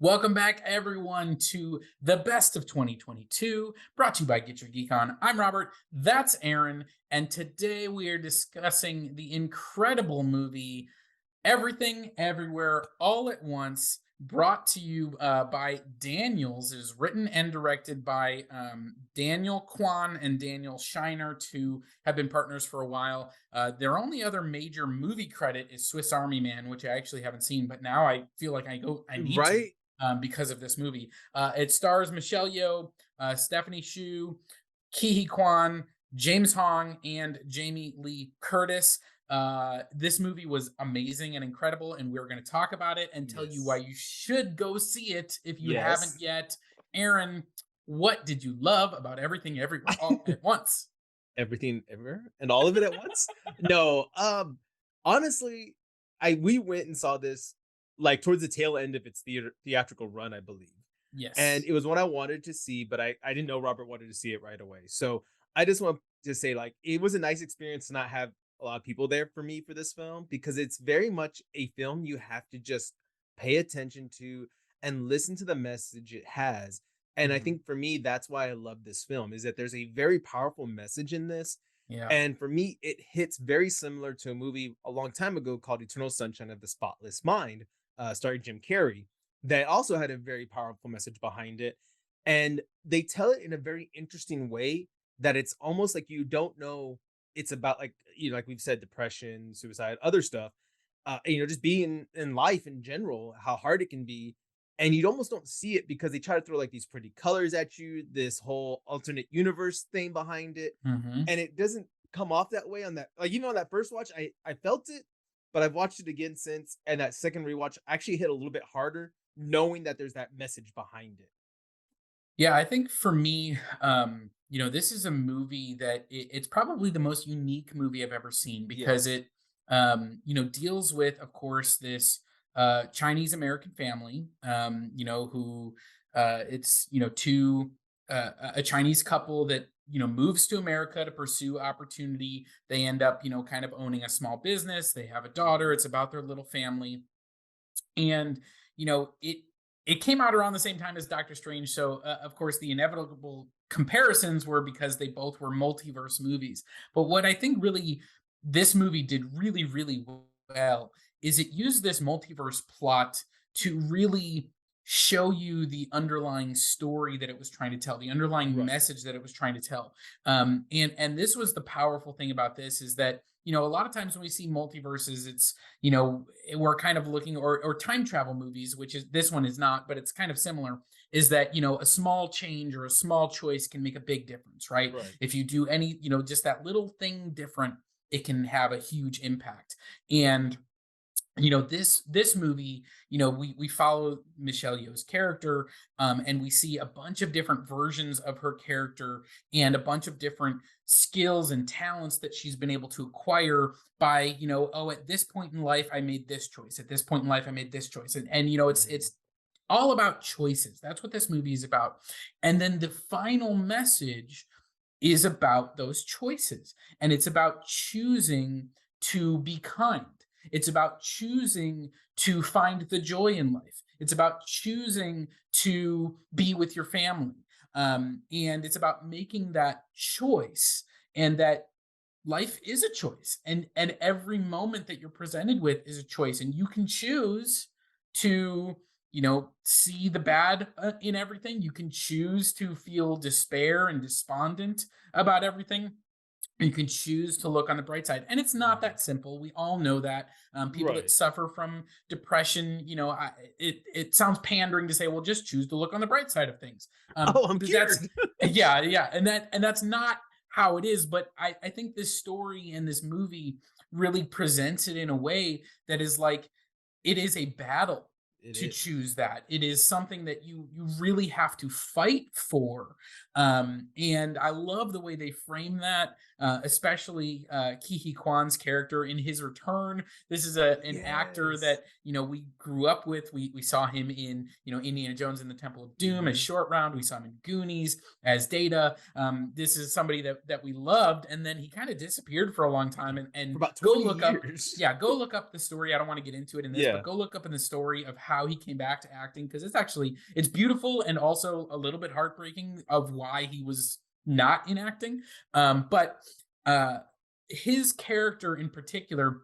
Welcome back, everyone, to the best of 2022, brought to you by Get Your Geek On. I'm Robert, that's Aaron, and today we are discussing the incredible movie Everything, Everywhere, All at Once, brought to you by Daniels. It is written and directed by Daniel Kwan and Daniel Shiner, who have been partners for a while. Their only other major movie credit is Swiss Army Man, which I actually haven't seen, but now I feel like I need to Right? because of this movie. It stars Michelle Yeoh, Stephanie Shu, Ki Kwan, James Hong, and Jamie Lee Curtis. This movie was amazing and incredible, and we're going to talk about it and tell you why Yes. you should go see it if you haven't Yes. yet. Aaron, what did you love about Everything Everywhere All at Once? Everything everywhere and all of it at once? No, honestly, I we went and saw this, like, towards the tail end of its theatrical run, I believe, and Yes. it was one I wanted to see, but I didn't know Robert wanted to see it right away, so I just want to say, like, it was a nice experience to not have a lot of people there for me for this film, because it's very much a film you have to just pay attention to and listen to the message it has. And I Mhm. think for me, that's why I love this film, is that there's a very powerful message in this. Yeah. And for me, it hits very similar to a movie a long time ago called Eternal Sunshine of the Spotless Mind, starring Jim Carrey, that also had a very powerful message behind it. And they tell it in a very interesting way that it's almost like you don't know it's about, like, like we've said, depression, suicide, other stuff, just being in life in general, how hard it can be. And you almost don't see it because they try to throw like these pretty colors at you, this whole alternate universe thing behind it. Hmm. And it doesn't come off that way on that. Like, on that first watch, I felt it, but I've watched it again since. And that second rewatch actually hit a little bit harder, knowing that there's that message behind it. Yeah, I think for me, this is a movie that it's probably the most unique movie I've ever seen because Yes. it, deals with, of course, this Chinese American family, who it's, a Chinese couple that, moves to America to pursue opportunity. They end up, kind of owning a small business. They have a daughter. Mhm. It's about their little family, and it came out around the same time as Doctor Strange, so of course the inevitable comparisons were because they both were multiverse movies. But what I think really this movie did really really well is it used this multiverse plot to really show you the underlying story that it was trying to tell, the underlying Right. message that it was trying to tell. And this was the powerful thing about this, is that a lot of times when we see multiverses, it's, we're kind of looking, or time travel movies, which is, this one is not, but it's kind of similar, is that, a small change or a small choice can make a big difference, right? Right. If you do any, just that little thing different, it can have a huge impact. And this movie, we follow Michelle Yeoh's character, and we see a bunch of different versions of her character and a bunch of different skills and talents that she's been able to acquire by, oh, at this point in life I made this choice, at this point in life I made this choice, and Mhm. it's all about choices. That's what this movie is about. And then the final message is about those choices. And it's about choosing to be kind. It's about choosing to find the joy in life. It's about choosing to be with your family. And it's about making that choice, and that life is a choice, and every moment that you're presented with is a choice, and you can choose to, see the bad in everything. You can choose to feel despair and despondent about everything. You can choose to look on the bright side, and it's not Mhm. that simple. We all know that. People that Right. suffer from depression, it sounds pandering to say, well, just choose to look on the bright side of things. Oh, I'm But that's, cured. yeah, and that's not how it is. But I think this story and this movie really presents it in a way that is like, it is a battle It to is. choose that. It is something that you really have to fight for. And I love the way they frame that, especially Ki Kwan's character in his return. This is an actor Yes. that, we grew up with. We saw him in, Indiana Jones and the Temple of Doom as Mhm. Short Round. We saw him in Goonies as Data. This is somebody that we loved, and then he kind of disappeared for a long time. For And about go 20 look up, years. yeah, go look up the story. I don't want to get into it in this, but Yeah. go look up in the story of how he came back to acting, because it's beautiful and also a little bit heartbreaking of why he was not in acting. But uh, his character in particular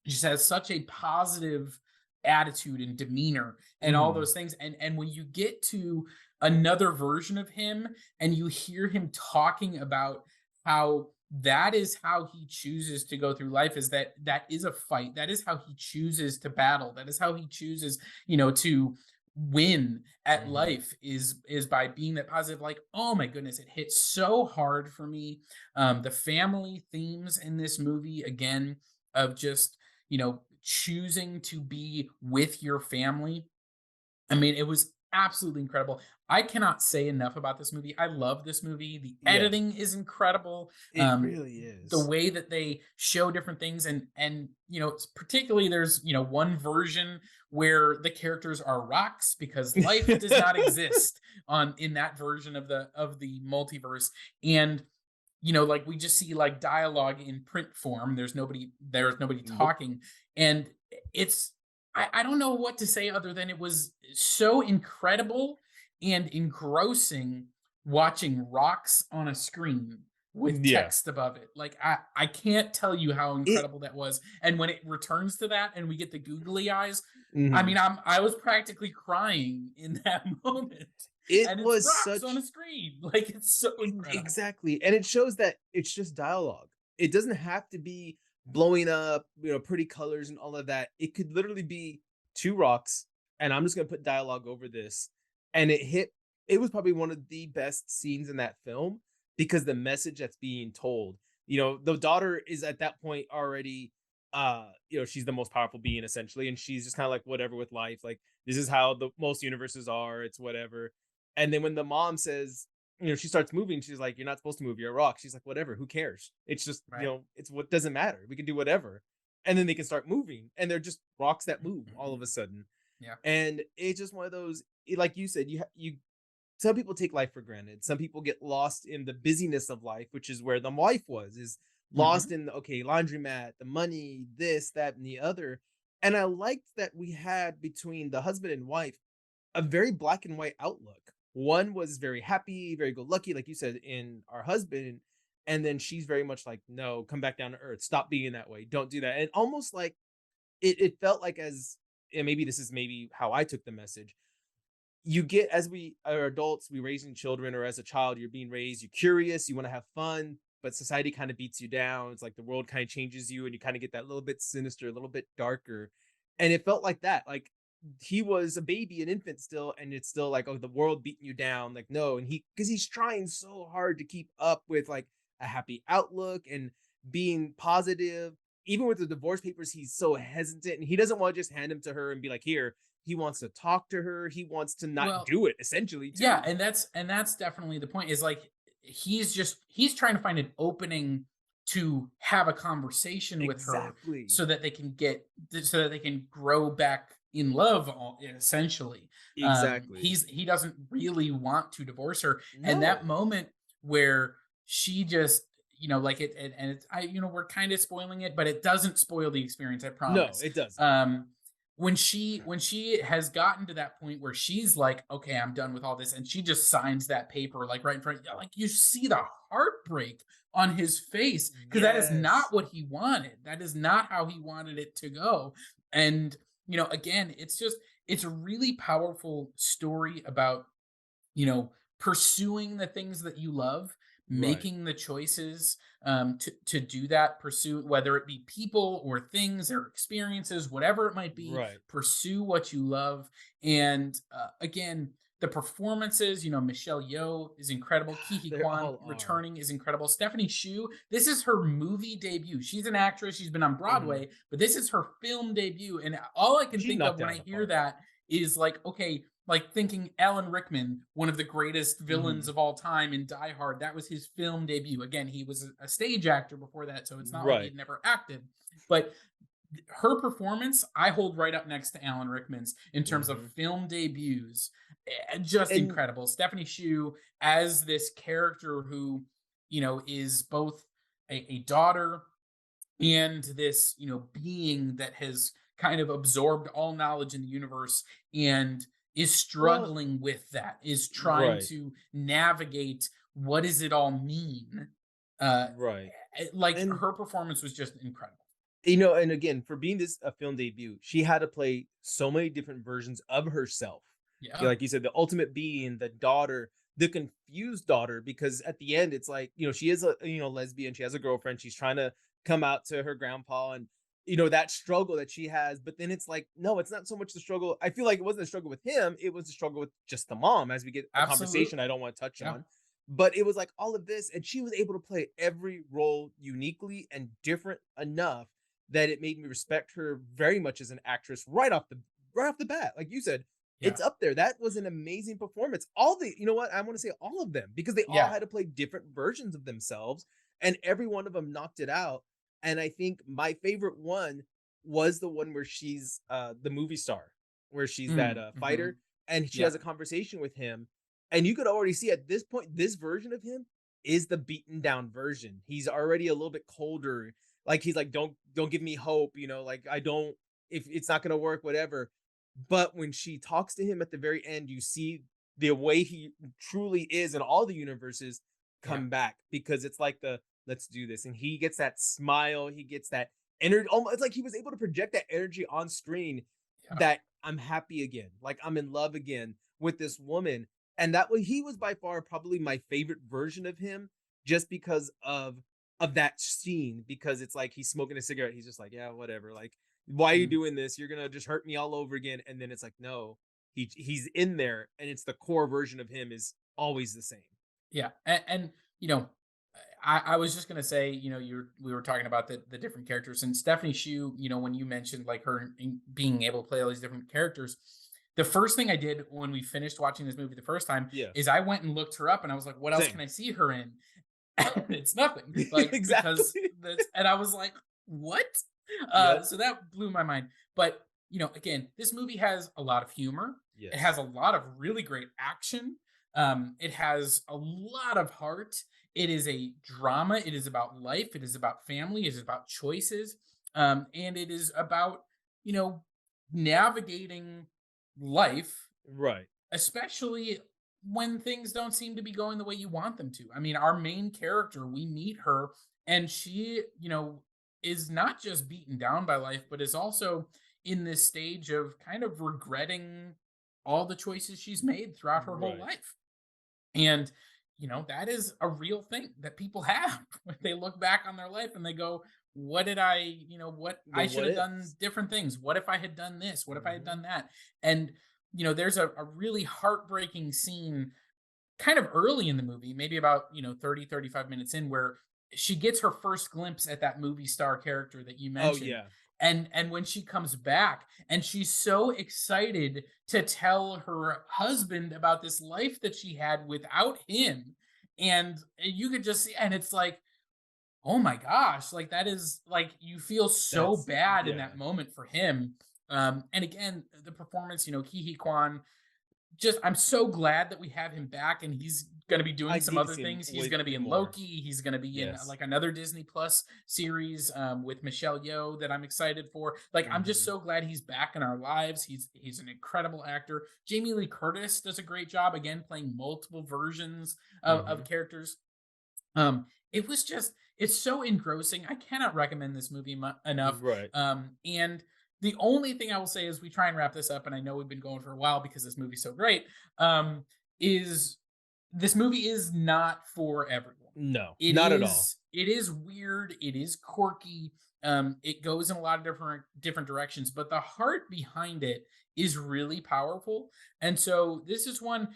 just has such a positive attitude and demeanor and all Mhm. those things. And when you get to another version of him and you hear him talking about how that is how he chooses to go through life, is that is a fight, that is how he chooses to battle, that is how he chooses, to win at Mhm. life, is by being that positive. Like, oh my goodness, it hits so hard for me. The family themes in this movie, again, of just choosing to be with your family. I mean, it was absolutely incredible. I cannot say enough about this movie. I love this movie. The Yeah, editing is incredible. it really The is. way that they show different things, and particularly there's one version where the characters are rocks, because life does not exist on in that version of the multiverse. And like, we just see like dialogue in print form. There's nobody Nope. talking. And it's I don't know what to say other than it was so incredible and engrossing watching rocks on a screen with Yeah. text above it. Like, I can't tell you how It incredible that was. And when it returns to that and we get the googly eyes, I mean, mhm. I was practically crying in that moment. It And it's was rocks on such a screen. Like, it's so incredible. exactly, and it shows that it's just dialogue. It doesn't have to be blowing up, pretty colors and all of that. It could literally be 2 rocks, and I'm just gonna put dialogue over this, and it was probably one of the best scenes in that film because the message that's being told. The daughter is at that point already, she's the most powerful being essentially, and she's just kinda like, "Whatever with life, like, this is how the most universes are, it's whatever." And then when the mom says, she starts moving. She's like, "You're not supposed to move. You're a rock." She's like, "Whatever. Who cares? It's just, Right. it's what doesn't matter. We can do whatever." And then they can start moving, and they're just rocks that move all of a sudden. Yeah. And it's just one of those, like you said, you. Some people take life for granted. Some people get lost in the busyness of life, which is where the wife is lost Mhm. in the okay laundromat, the money, this, that, and the other. And I liked that we had between the husband and wife a very black and white outlook. One was very happy, very go lucky, like you said, in our husband. And then she's very much like, no, come back down to earth. Stop being that way. Don't do that. And almost like it felt like as, and maybe this is maybe how I took the message. You get as we are adults, we raising children, or as a child, you're being raised, you're curious, you want to have fun, but society kind of beats you down. It's like the world kind of changes you, and you kind of get that little bit sinister, a little bit darker. And it felt like that. Like he was a baby, an infant still, and it's still like, oh, the world beating you down. Like, no, and because he's trying so hard to keep up with like a happy outlook and being positive. Even with the divorce papers, he's so hesitant and he doesn't want to just hand them to her and be like, here, he wants to talk to her. He wants to not Well, do it essentially yeah, too. and that's definitely the point, is like, he's trying to find an opening to have a conversation with her, Exactly. so that they can grow back in love, essentially. Exactly. He doesn't really want to divorce her, and that No. moment where she just, like, and it's, we're kind of spoiling it, but it doesn't spoil the experience, I No, promise. it doesn't. um when she has gotten to that point where she's like, okay, I'm done with all this, and she just signs that paper, like, right in front, like, you see the heartbreak on his face, because that is not Yes. what he wanted. That is not how he wanted it to go. And again, it's a really powerful story about, pursuing the things that you love, Right. making the choices, to do that, pursue, whether it be people or things or experiences, whatever it might be, Right. pursue what you love. And again, the performances, Michelle Yeoh is incredible. Kiki They Kwan all are. returning is incredible. Stephanie Shu, this is her movie debut. She's an actress. She's been on Mhm. Broadway, but this is her film debut. And all I can She think of knocked it when out of I the hear park. that is like, okay, like thinking Alan Rickman, one of the greatest villains Mhm. of all time in Die Hard, that was his film debut. Again, he was a stage actor before that, so it's not like he Right. had never acted. But her performance, I hold right up next to Alan Rickman's in terms of Mhm. film debuts. Just And incredible. Stephanie Shu as this character who, is both a daughter and this, being that has kind of absorbed all knowledge in the universe and is Well, struggling with that, is trying right, to navigate what does it all mean. Uh, right. like And her performance was just incredible. and again, for being this a film debut, she had to play so many different versions of herself. Yeah, Yeah, like you said, the ultimate being, the daughter, the confused daughter, because at the end, it's like, she is a lesbian, she has a girlfriend, she's trying to come out to her grandpa, and that struggle that she has, but then it's like, no, it's not so much the struggle. I feel like it wasn't a struggle with him, it was a struggle with just the mom, as we get a conversation absolutely. I don't want to touch Yeah, on. But it was like all of this, and she was able to play every role uniquely and different enough that it made me respect her very much as an actress right off the bat. Like you said, yeah, it's up there. That was an amazing performance. All the, you know what? I want to say all of them, because they all yeah, had to play different versions of themselves, and every one of them knocked it out. And I think my favorite one was the one where she's the movie star, where she's that hmm, fighter, and she yeah, has a conversation with him, and you could already see at this point this version of him is the beaten down version. He's already a little bit colder, like he's like, don't give me hope, like I don't, if it's not gonna work, whatever. But when she talks to him at the very end, you see the way he truly is in all the universes yeah, come back, because it's like the let's do this. And he gets that smile, he gets that energy. Almost it's like he was able to project that energy on screen, yeah, that I'm happy again, like I'm in love again with this woman. And that way he was by far probably my favorite version of him, just because of that scene, because it's like he's smoking a cigarette, he's just like, yeah, whatever, like, why are you mm, doing this? You're gonna just hurt me all over again. And then it's like, no, he's in there, and it's the core version of him is always the same. yeah. And you know, I was just gonna say, we were talking about the different characters and Stephanie Shu. When you mentioned like her being able to play all these different characters, the first thing I did when we finished watching this movie the first time Yeah. is I went and looked her up, and I was like, "What else can Same. I see her in?" And it's nothing, like because Exactly. that's, and I was like, "What?" Yep. So that blew my mind. But again, this movie has a lot of humor. It has Yes. a lot of really great action. It has a lot of heart. It is a drama. It is about life. It is about family. It is about choices. And it is about, you know, navigating life, Right. especially when things don't seem to be going the way you want them to. I mean, our main character, we meet her, and she, is not just beaten down by life, but is also in this stage of kind of regretting all the choices she's made throughout her whole Right. life. And, that is a real thing that people have when they look back on their life and they go, what did what The I should what have done ifs. different things. What if I had done this? What if I had Hmm. done that? And, there's a really heartbreaking scene kind of early in the movie, maybe about, 30, 35 minutes in, where she gets her first glimpse at that movie star character that you Oh mentioned. yeah. And when she comes back and she's so excited to tell her husband about this life that she had without him. And you could just see, and it's like, oh my gosh, like that is like you feel so That's bad in yeah. that moment for him. And again, the performance, Ki Kwan, just I'm so glad that we have him back and he's going to be doing I some need to other see him things. He's way going to be in more. Loki. He's going to be in Yes. like another Disney Plus series with Michelle Yeoh that I'm excited for. Like I'm just Hmm. so glad he's back in our lives. He's an incredible actor. Jamie Lee Curtis does a great job again playing multiple versions of Hmm. characters. It was just it's so engrossing. I cannot recommend this movie enough. Right. And the only thing I will say as we try and wrap this up, and I know we've been going for a while because this movie's so great, is this movie is not for everyone. No, It not at all. is it is weird, it is quirky, it goes in a lot of different directions, but the heart behind it is really powerful. And so this is one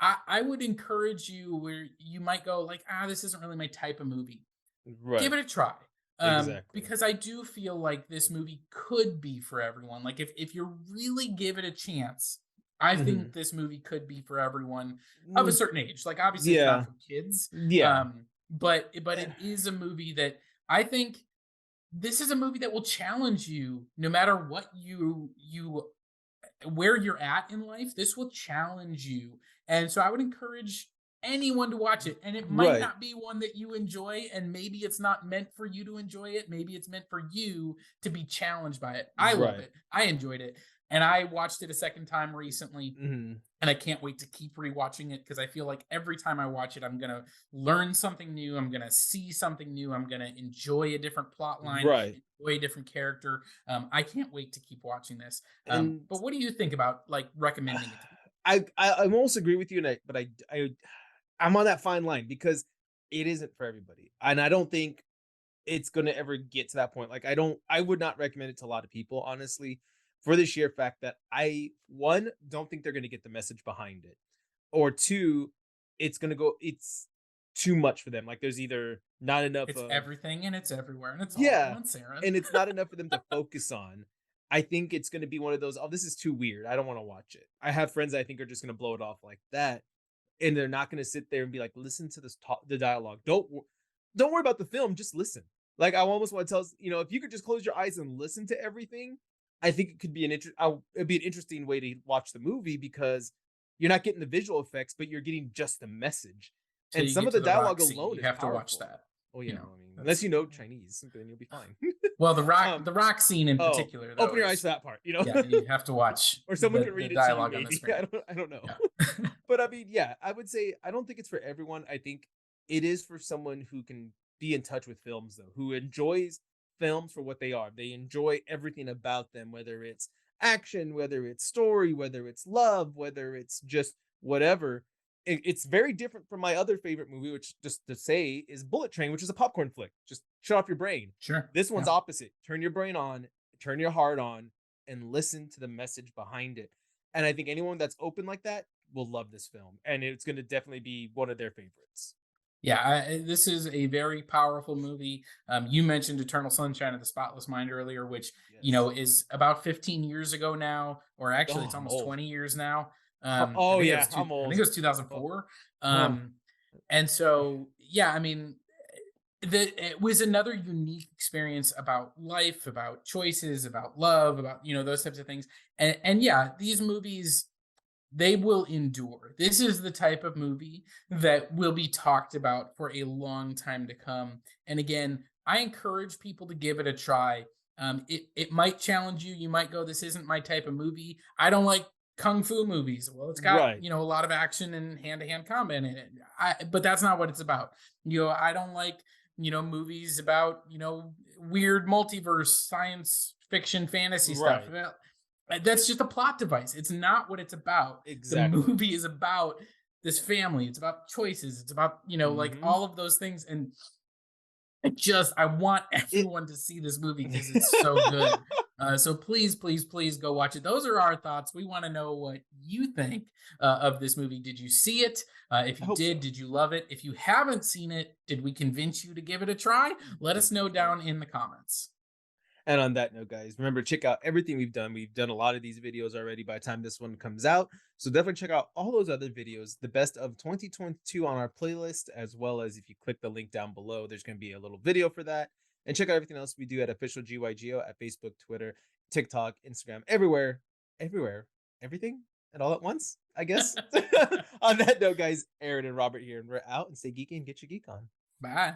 I would encourage you where you might go like, this isn't really my type of movie. Give Right. it a try. Exactly. Because I do feel like this movie could be for everyone. Like if you really give it a chance, I Hmm. think this movie could be for everyone of a certain age. Like obviously it's not Yeah. for kids. Yeah. But it is a movie that I think this is a movie that will challenge you no matter what you where you're at in life. This will challenge you. And so I would encourage anyone to watch it, and it might Right. not be one that you enjoy, and maybe it's not meant for you to enjoy it. Maybe it's meant for you to be challenged by it. I love Right. it. I enjoyed it, and I watched it a second time recently, Mhm. and I can't wait to keep rewatching it because I feel like every time I watch it, I'm gonna learn something new. I'm gonna see something new. I'm gonna enjoy a different plot line, Right. enjoy a different character. I can't wait to keep watching this. And But what do you think about like recommending it to people? I almost agree with you, and I'm on that fine line because it isn't for everybody, and I don't think it's gonna ever get to that point. Like, I would not recommend it to a lot of people, honestly, for the sheer fact that I, one, don't think they're gonna get the message behind it, or two, it's too much for them. Like, there's either not enough It's of, everything and it's everywhere and it's all at yeah, once, Aaron. and it's not enough for them to focus on. I think it's gonna be one of those, oh, this is too weird. I don't want to watch it. I have friends I think are just gonna blow it off like that, and they're not going to sit there and be like, listen to this the dialogue. Don't worry about the film, just listen. Like, I almost want to tell if you could just close your eyes and listen to everything, I think it could be it'd be an interesting way to watch the movie because you're not getting the visual effects, but you're getting just the message. Till And you some get of to the the rock dialogue scene, alone you is have to watch powerful. that. Oh You yeah, know, I mean, unless that's you know Chinese, then you'll be fine. well, um, the rock scene in oh, particular though open your eyes is to that part, yeah, you have to watch or someone can the read it to you, dialogue on the maybe. screen. I don't know. Yeah. But I mean, yeah, I would say I don't think it's for everyone. I think it is for someone who can be in touch with films, though, who enjoys films for what they are. They enjoy everything about them, whether it's action, whether it's story, whether it's love, whether it's just whatever. It's very different from my other favorite movie, which, just to say, is Bullet Train, which is a popcorn flick. Just shut off your brain. Sure. This one's Yeah. opposite. Turn your brain on, turn your heart on, and listen to the message behind it. And I think anyone that's open like that will love this film, and it's going to definitely be one of their favorites. Yeah, this is a very powerful movie. You mentioned Eternal Sunshine of the Spotless Mind earlier, which Yes. is about 15 years ago now, or actually, Oh, it's I'm almost old. 20 years now. Oh yeah, I'm I think old. it was Oh, 2004. oh. And so, yeah, I mean, it was another unique experience about life, about choices, about love, about those types of things. And yeah, these movies they will endure. This is the type of movie that will be talked about for a long time to come. And again, I encourage people to give it a try. It might challenge you. You might go, "This isn't my type of movie. I don't like kung fu movies." Well, it's got Right. a lot of action and hand to hand combat in it. But that's not what it's about. I don't like movies about weird multiverse science fiction fantasy stuff. Right. Well, that's just a plot device. It's not what it's about. The Exactly. movie is about this family. It's about choices. It's about, like Hmm. all of those things. And I want It. everyone to see this movie because it's so good. So please, please, please go watch it. Those are our thoughts. We want to know what you think of this movie. Did you see it? If I you hope did, so. did you love it? If you haven't seen it, did we convince you to give it a try? Let us know Definitely. down in the comments. And on that note, guys, remember, check out everything we've done. We've done a lot of these videos already by the time this one comes out. So definitely check out all those other videos, the best of 2022 on our playlist, as well as if you click the link down below, there's going to be a little video for that. And check out everything else we do at official GYGO at Facebook, Twitter, TikTok, Instagram, everywhere, everything and all at once, I guess. On that note, guys, Aaron and Robert here, and we're out, and stay geeky and get your geek on. Bye.